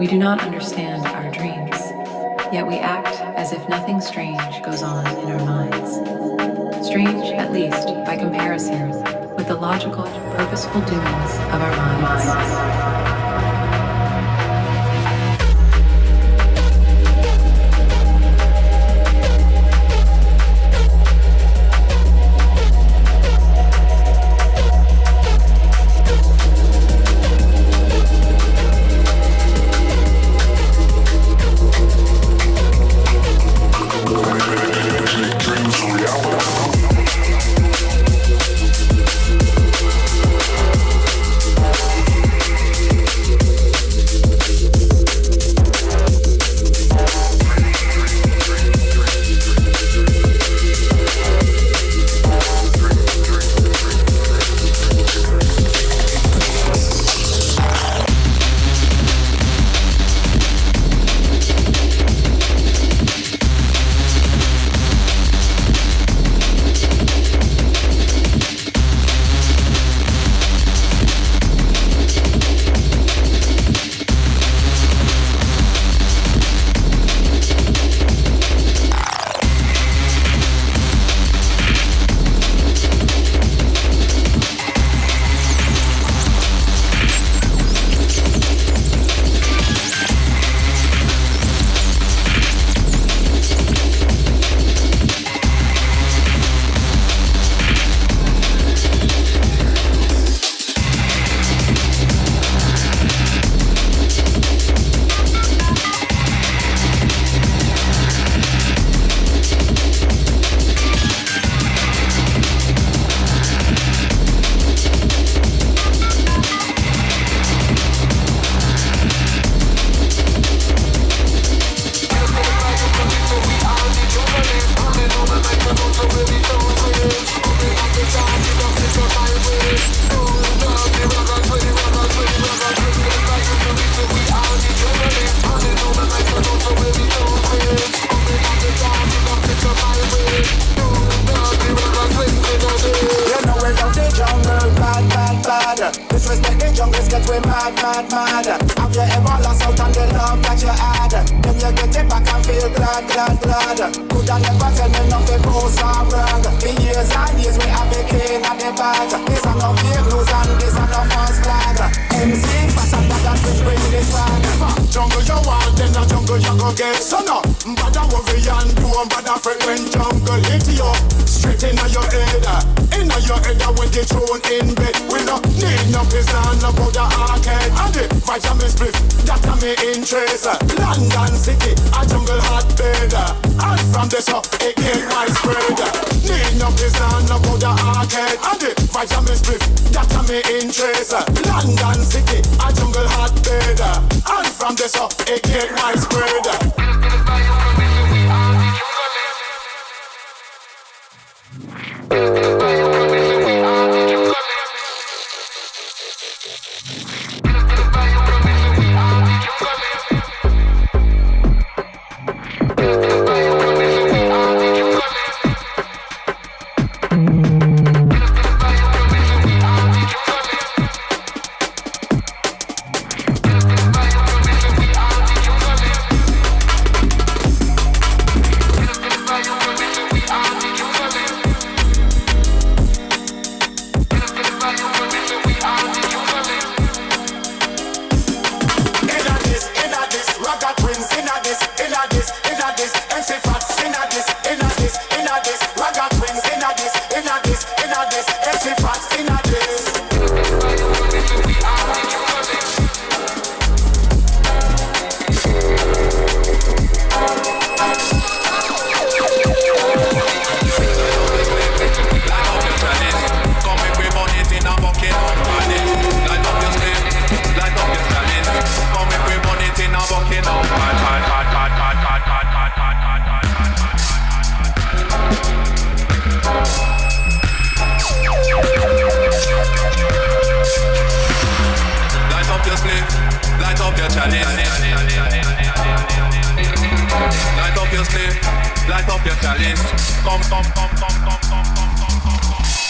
We do not understand our dreams, yet we act as if nothing strange goes on in our minds. Strange, at least, by comparison with the logical, purposeful doings of our minds.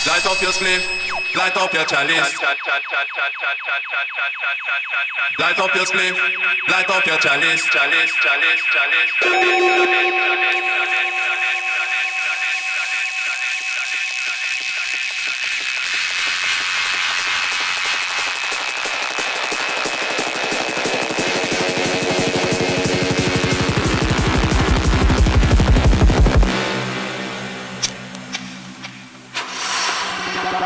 Light up your spliff. light up your chalice. Light up your spliff, light up your chalice, chalice, chalice, chalice, chalice.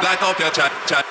Light up your chat.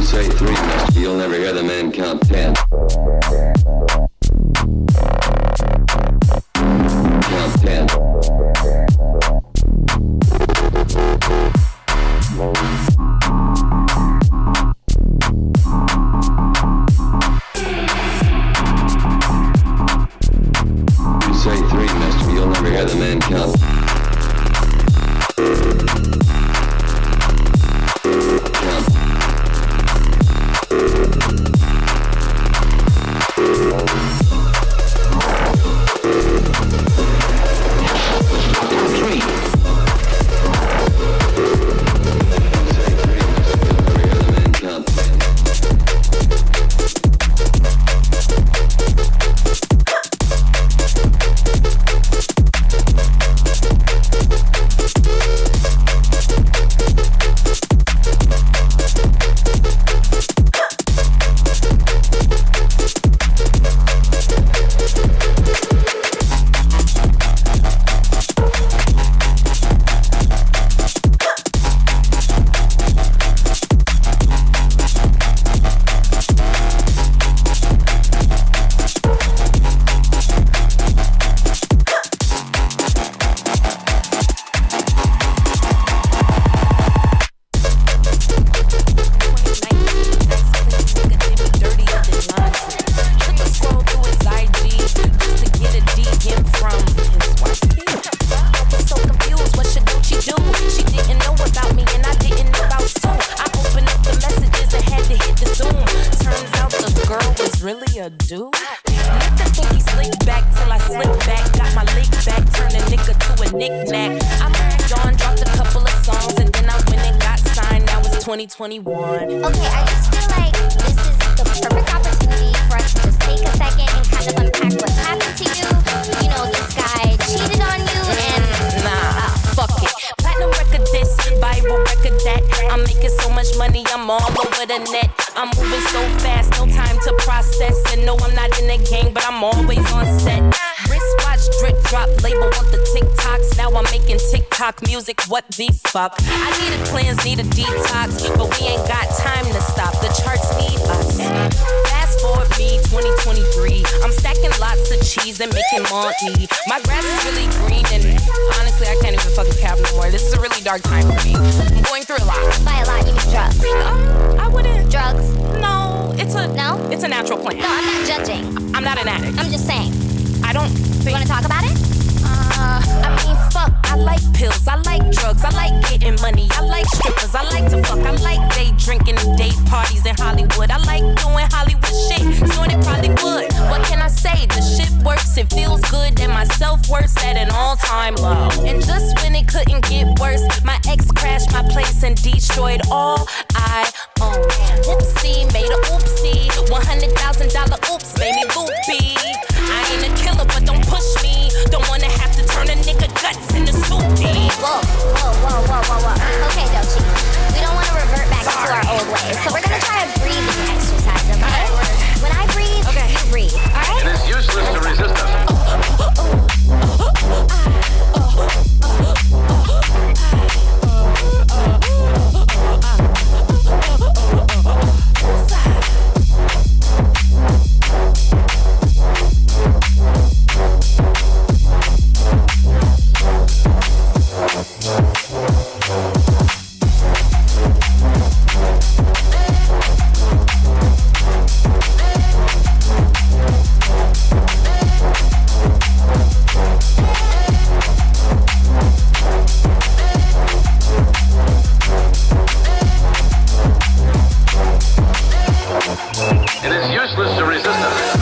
say nigga do. Nigga think he slick back till I slip back. Got my lick back, turn a nigga to a knick-knack. I moved on, dropped a couple of songs, and then I went and got signed. Now it's 2021. Okay, I just feel like this is the perfect opportunity for us to just take a second and kind of unpack what happened to you. You know, this guy cheated on you and... Nah, fuck it. Platinum record this, viral record that. I'm making so much money, I'm all over the net. I'm moving so fast, no time to process. And no, I'm not in the game, but I'm always on set. Wristwatch, drip drop, label on the TikToks. Now I'm making TikTok music, what the fuck? I needed plans, need a detox, but we ain't got time to stop. The charts need us. Fast forward me, 2023. I'm stacking lots of cheese and making money. My grass is really green and honestly, I can't even fucking cap no more. This is a really dark time for me. I'm going through a lot. By a lot, you mean drugs? I wouldn't. Drugs? No, it's a natural plant. No, I'm not judging. I'm not an addict. I'm just saying. I don't think... You wanna talk about it? I mean, fuck, I like pills, I like drugs, I like getting money, I like strippers, I like to fuck, I like day drinking and day parties in Hollywood, I like doing Hollywood shit, so it probably would. What can I say? The shit works, it feels good, and my self-worth's at an all-time low. And just when it couldn't get worse, my ex crashed my place and destroyed all I own. Whoopsie, made a oopsie, $100,000 oops, made me loopy. I ain't a killer, but don't push me. Don't wanna have to turn a nigga guts into soupy. Whoa. Okay, Dochi. We don't wanna revert back to our old ways. So we're gonna try a breathing exercise, okay? When I breathe, you breathe, alright? It is useless to resist us. It is useless to resist us.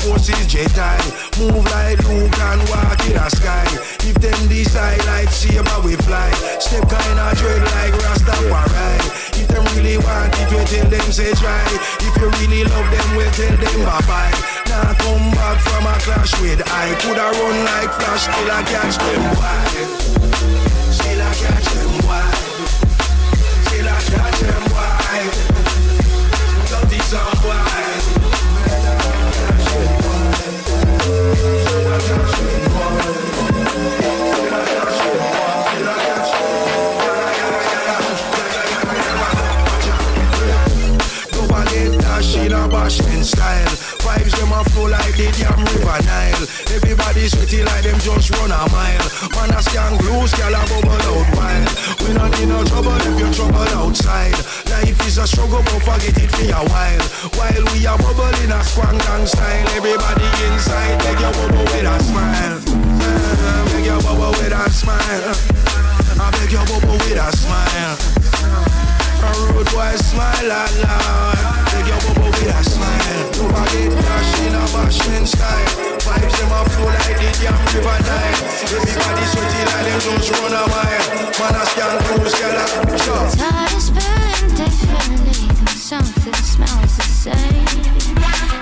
forces Jedi. Move like Luke and walk in the sky. If them decide like saber we fly. Step kinda dread like Rastafari. If them really want it, we tell them say try. If you really love them, we tell them bye-bye. Now come back from a clash with I. Coulda run like Flash, still I catch them wide. Still I catch them wide. Still I catch them wide. Dirty some wide. Still I catch them wide. In a bashment style. Vibes them a flow like the damn river Nile. Everybody sweaty like them just run a mile. Man a scan glue, scale a bubble out wild. We not in no trouble if you're trouble outside. Life is a struggle but forget it for a while. While we a bubble in a squang gang style. Everybody inside make your bubble with a smile. Make your bubble with a smile. I beg your bubble with a smile. A rude boy smile out loud. Take your bubble with a smile. Don't forget dash in a bashment style. Vibes them a flow like the damn river Nile. Everybody sweaty like them just run a mile. Man a scan cruise, girl a shot. It's hard to spell differently, though something smells the same.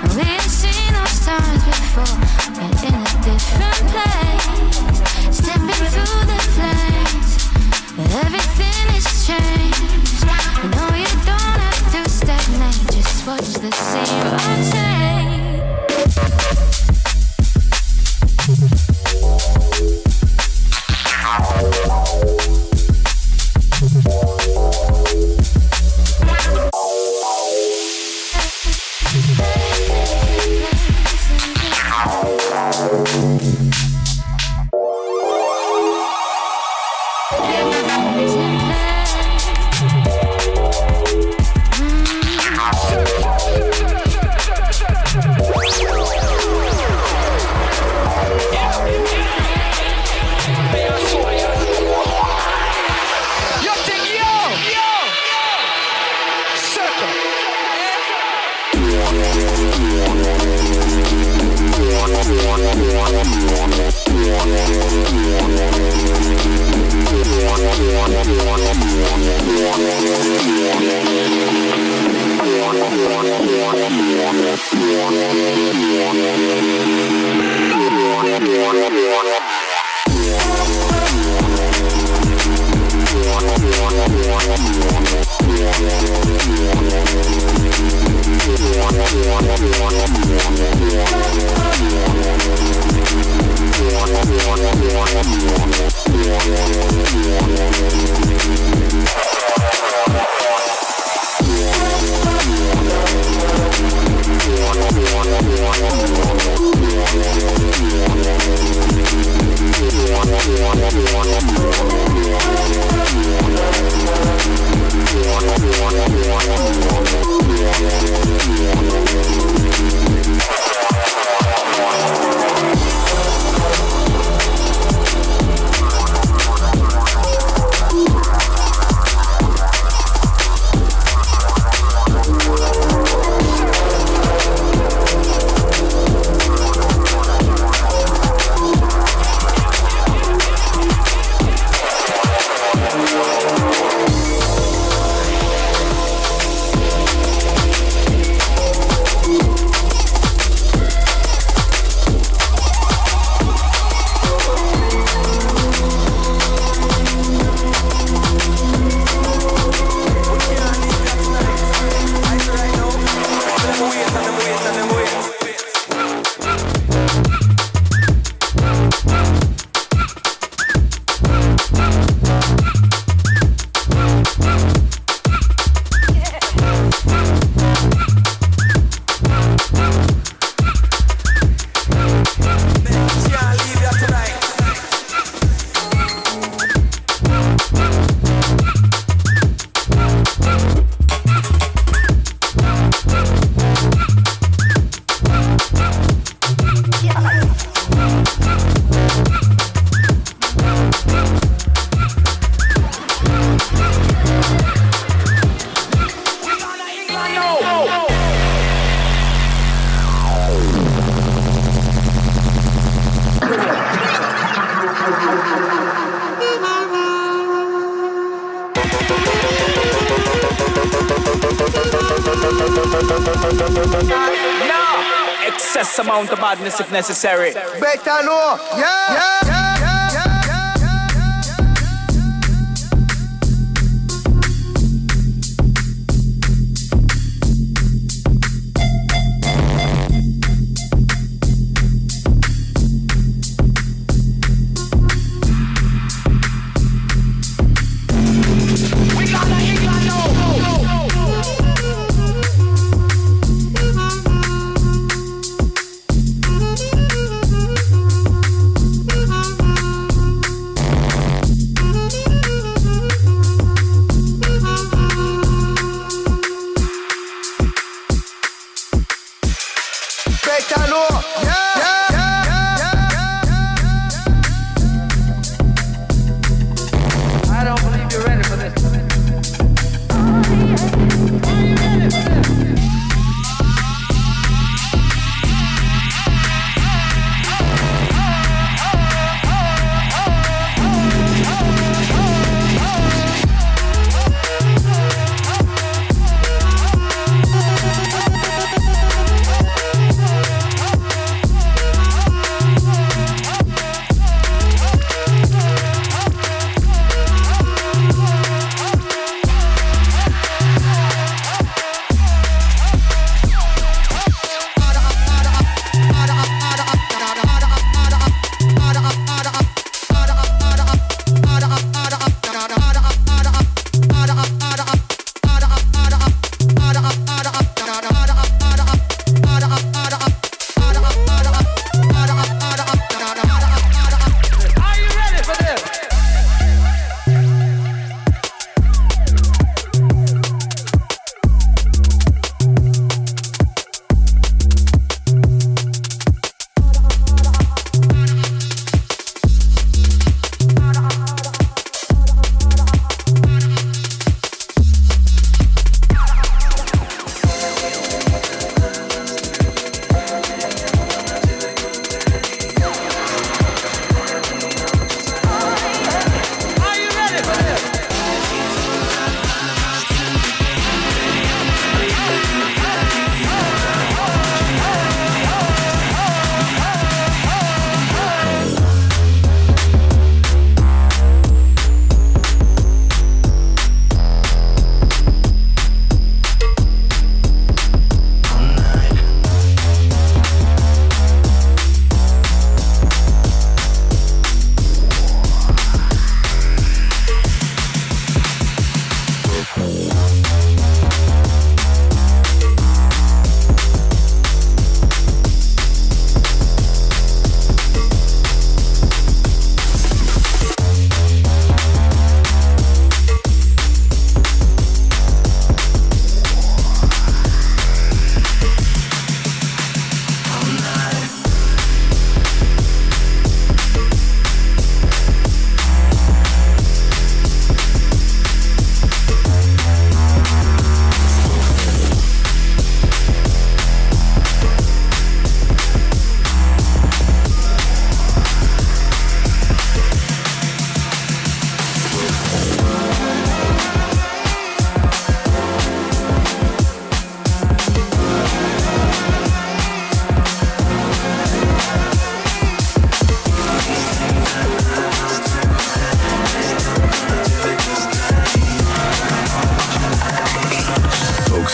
And we ain't seen those stars before, but in a different place. Stepping through the flames, but everything has changed. You know you don't have to stagnate, just watch the sea rotate. excess amount of badness if necessary. Better know, yeah.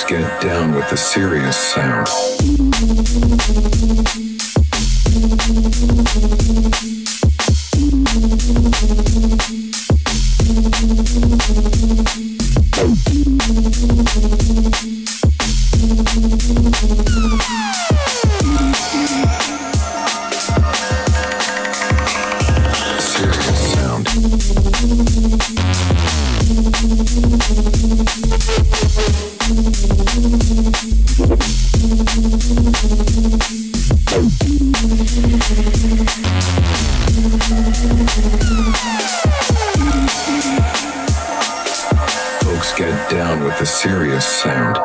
Get down with the serious sound. Serious sound. Folks, get down with the serious sound.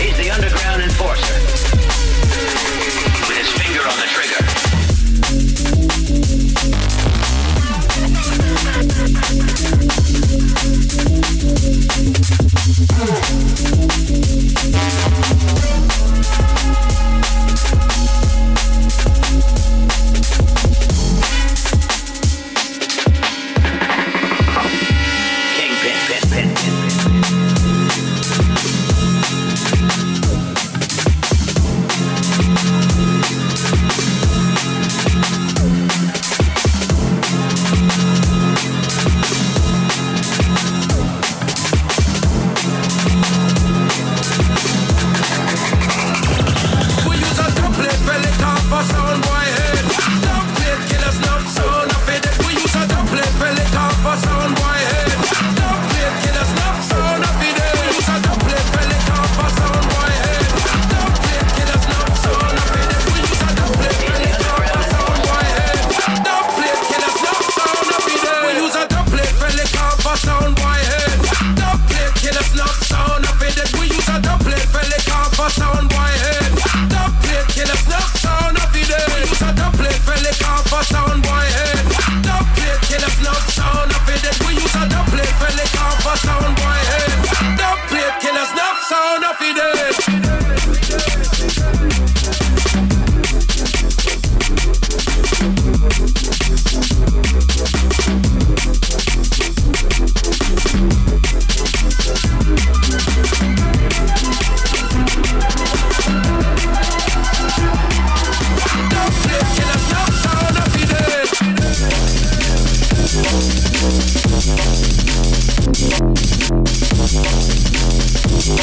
He's the underground enforcer, with his finger on the trigger.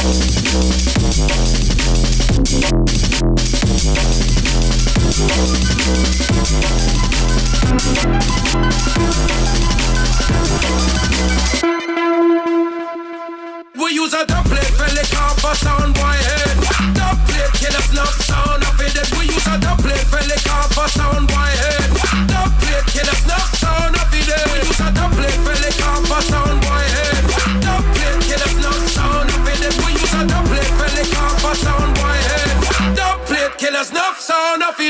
We use a dubplate for lick off a sound boy head. Dubplate kill us enough sound of it. We use a dubplate for lick off a sound boy head. Dubplate kill us enough sound of it. We use a dubplate for lick off a sound boy head. Dubplate kill us enough sound of it. We use a dubplate for lick off a sound boy head. Dubplate kill us enough sound of it.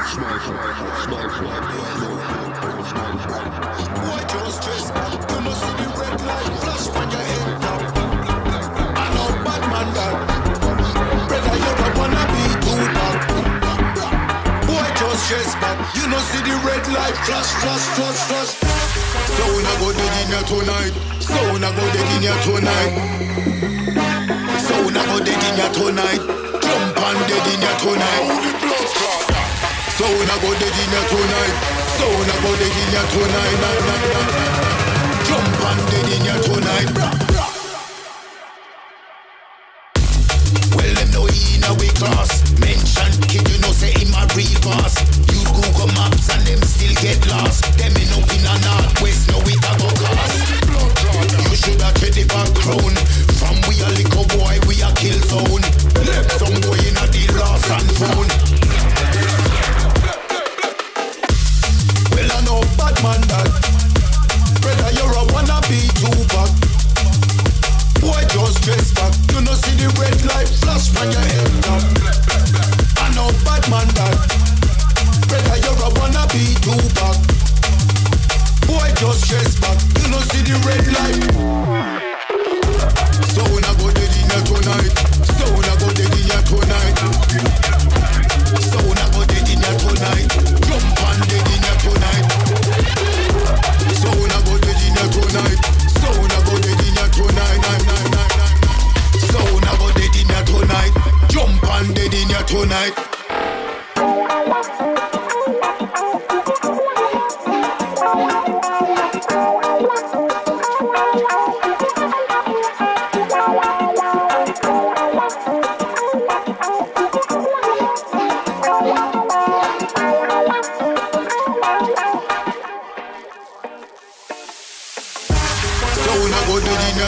Boy, just stress back. You must see the red light flash when your head down. I know bad man that. Brother, you don't wanna be too bad. Boy, just stress back. You must see the red light flash, flash, flash, flash. So we not go dead in here tonight. So we not go dead in here tonight. So we not go dead in here tonight. Jump and dead in here tonight. So we not go dead in here tonight. So we not go dead in here tonight. Jump and dead in here tonight. Well, them know he in a we class. Mention kid, you know say him a real boss. Use Google Maps and them still get lost. Them in up in a northwest, no we a go cast. You shoulda tread the background. From we a little boy, we a kill zone. Left some boy in a the lost and found. Well, I know bad man that. Brother, you're a wannabe Tupac. Boy, just dress back. You know see the red light flash when your head down. I know bad man that. Brother, you're a wannabe Tupac. Boy, just dress back. You know see the red light. So when I go dead in here tonight. So when I go dead in here tonight. So when I go dead in here tonight. Jump and dead in here tonight. So when I go dead in here tonight. So when I go dead in here tonight. So when I go dead in here tonight. Jump and dead in here tonight.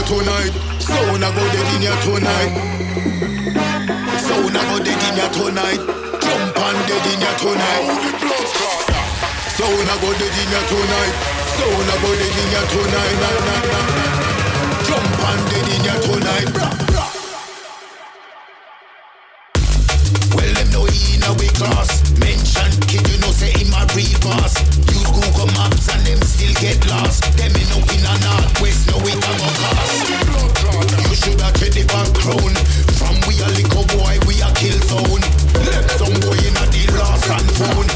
Tonight, so when I go dead in here tonight. So when I go dead in here tonight. Jump and dead in here tonight. So when I go dead in here tonight. So when I go dead in here tonight. Jump and dead in here tonight. Well, them know he in a we class. Mention kid, you know say him a real boss. Use Google Maps and them still get lost. Them in up in a northwest, no we can go cast. You shoulda tread the background. From we a little boy, we a kill zone. Left some boy in a the lost and found.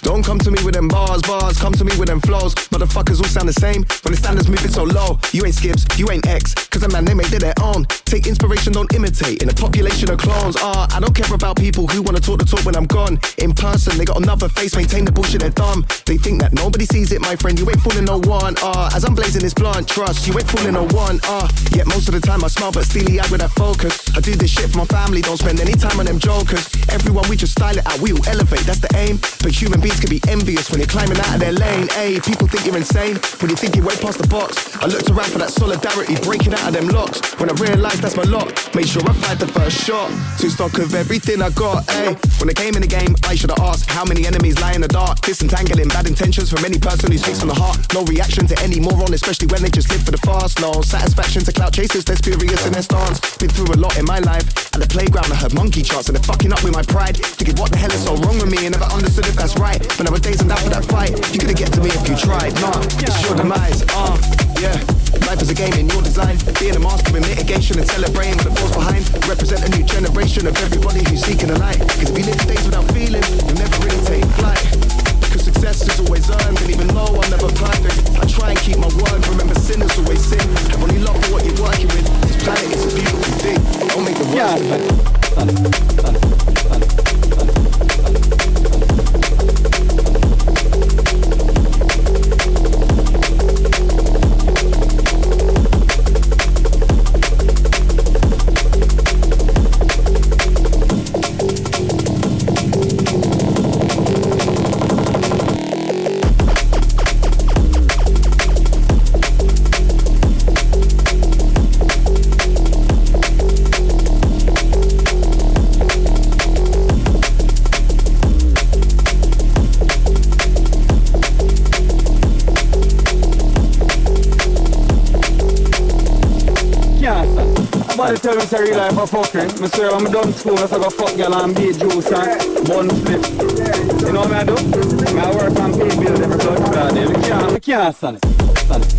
Don't come to me with them bars, come to me with them flows. Motherfuckers all sound the same when the standards moving so low. You ain't Skips, you ain't X, cause a man they made it their own. Take inspiration, don't imitate, in a population of clones. I don't care about people who wanna talk the talk when I'm gone. In person, they got another face, maintain the bullshit, they're dumb. They think that nobody sees it, my friend, you ain't fooling no one. As I'm blazing this blunt, trust, you ain't fooling no one. Yet most of the time I smile, but steely-eyed with that focus. I do this shit for my family, don't spend any time on them jokers. Everyone, we just style it out, we all elevate, that's the aim. But human beings can be envious when you're climbing out of their lane. Ayy, people think you're insane when you think you're way past the box. I looked around for that solidarity, breaking out of them locks. When I realised that's my lot, made sure I fired the first shot. Took stock of everything I got, ayy. When I came in the game, I should've asked how many enemies lie in the dark. Disentangling bad intentions from any person who speaks from the heart. No reaction to any moron, especially when they just live for the fast. No satisfaction to clout chasers, they're spurious in their stance. Been through a lot in my life. At the playground I heard monkey charts and they're fucking up with my pride. Thinking what the hell is so wrong with me and never understood if that's right. But nowadays I'm down for that fight. You couldn't get to me if you tried. Nah, it's your demise. Yeah. Life is a game in your design. Being a master with mitigation and celebrating what the force behind. Represent a new generation of everybody who's seeking a light. Cause if you live days without feeling, you'll never really take flight. Because success is always earned, and even though I'm never perfect, I try and keep my word. Remember sinners always sin. Have only love for what you're working with. This planet is a beautiful thing. Don't make the worst of it. Tell me it's a real life of fucking. I say I'm done school, so I go fuck girl and beat juice and bun split. You know what I do? I work and pay bills every blood Friday. I can't stand it. Stand it.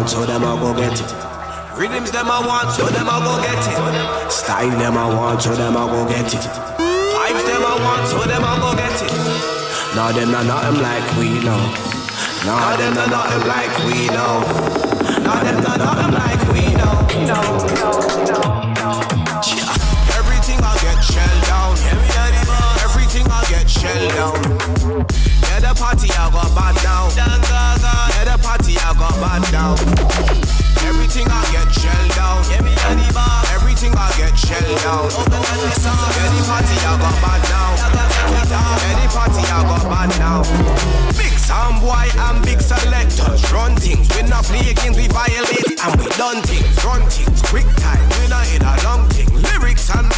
So them I go get it. Rhythms them I want, so them I go get it. Style them I want, so them I go get it. Vibes them I want, so them I go get it. Now them not nothing like we know. Now them not nothing like we know. Now them not nothing like we know. Everything I get shelled down. Everything I get shelled down. Yeah, the party I got bad down. Yeah, the party I got bad down. Everything I get shelled down. Everything I get shelled down. Yeah, the party I got bad down. Yeah, the party I got bad down. Big sound boy and big selectors run things. We not play games, we violate and we done things. Run things, quick time. We not in a long thing. Lyrics and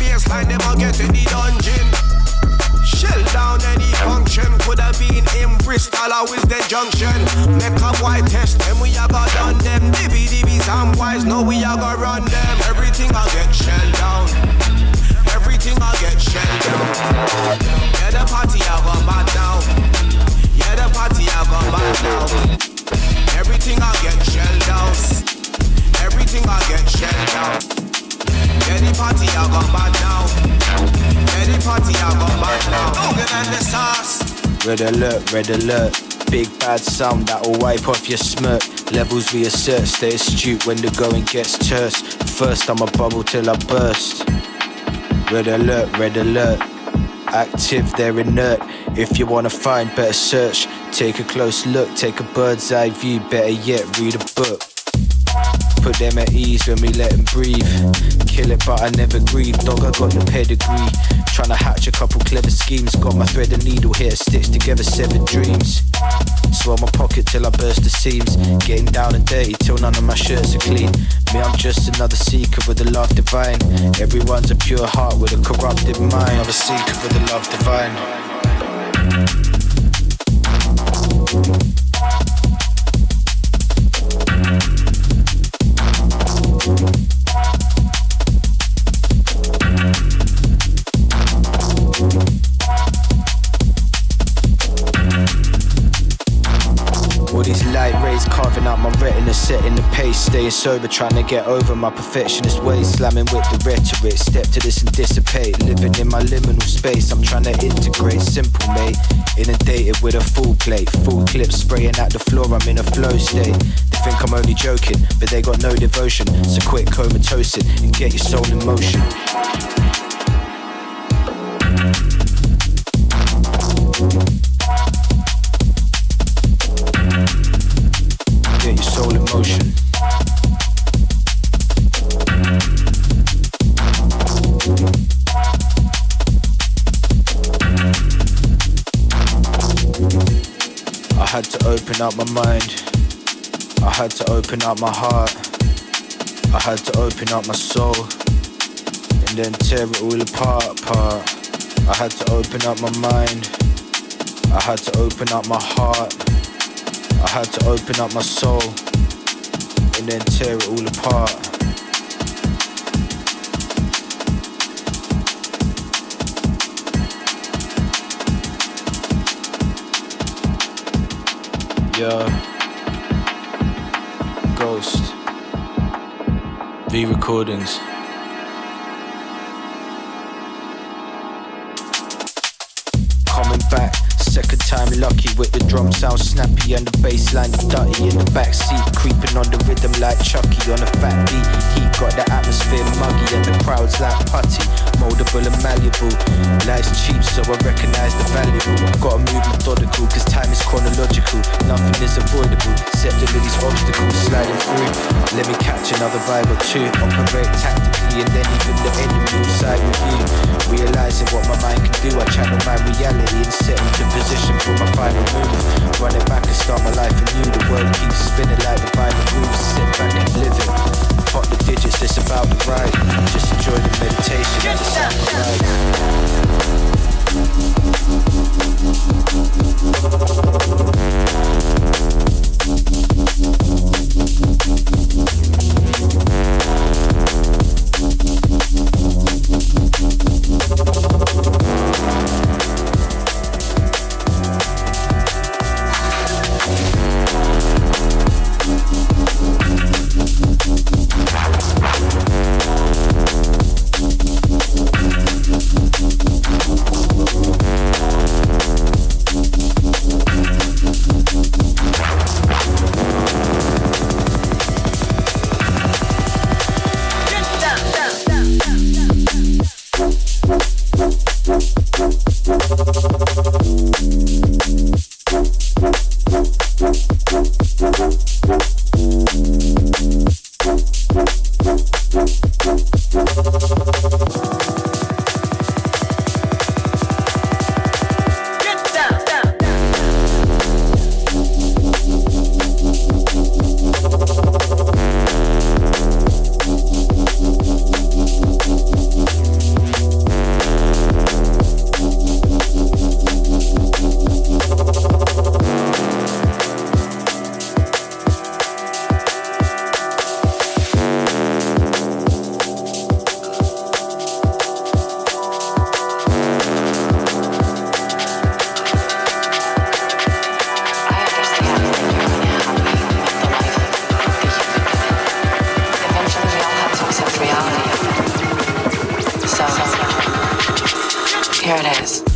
party I go bad now. Any party I go bad now. Longer than the sauce. Red alert. Big bad sound that'll wipe off your smirk. Levels reassert, stay astute when the going gets terse. First I'm a bubble till I burst. Red alert. Active, they're inert. If you wanna find, better search. Take a close look, take a bird's eye view. Better yet, read a book. Put them at ease when we let them breathe. Kill it but I never grieve. Dog, I got the pedigree. Tryna hatch a couple clever schemes. Got my thread and needle here, stitch together 7 dreams. Swell my pocket till I burst the seams. Getting down and dirty till none of my shirts are clean. Me, I'm just another seeker with a love divine. Everyone's a pure heart with a corrupted mind. Another seeker with a love divine. Carving out my retina, setting the pace. Staying sober, trying to get over my perfectionist ways. Slamming with the rhetoric, step to this and dissipate. Living in my liminal space, I'm trying to integrate. Simple, mate, inundated with a full plate. Full clip spraying at the floor, I'm in a flow state. They think I'm only joking, but they got no devotion. So quit comatosing and get your soul in motion. Get your soul in motion. I had to open up my mind. I had to open up my heart. I had to open up my soul. And then tear it all apart. I had to open up my mind. I had to open up my heart. I had to open up my soul and then tear it all apart. Yo, Ghost, V Recordings. Coming back. Second time lucky with the drum sound snappy and the bass line dirty in the backseat, creeping on the rhythm like Chucky on a fat beat. Heat got the atmosphere muggy and the crowd's like putty, moldable and malleable. Life's cheap so I recognise the valuable. Gotta move methodical cause time is chronological. Nothing is avoidable except the these obstacles sliding through. Let me catch another vibe or two. Operate tactically and then even the enemy will side with you. Realising what my mind can do, I channel my reality and set into position for my final move. Run it back and start my life anew. The world keeps spinning like the vinyl grooves. Sit back and live it. Fuck the digits, it's about the ride. Just enjoy the meditation and the sacrifice. Here it is.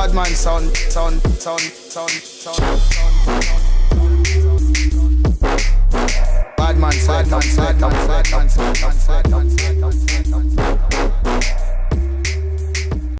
Bad man,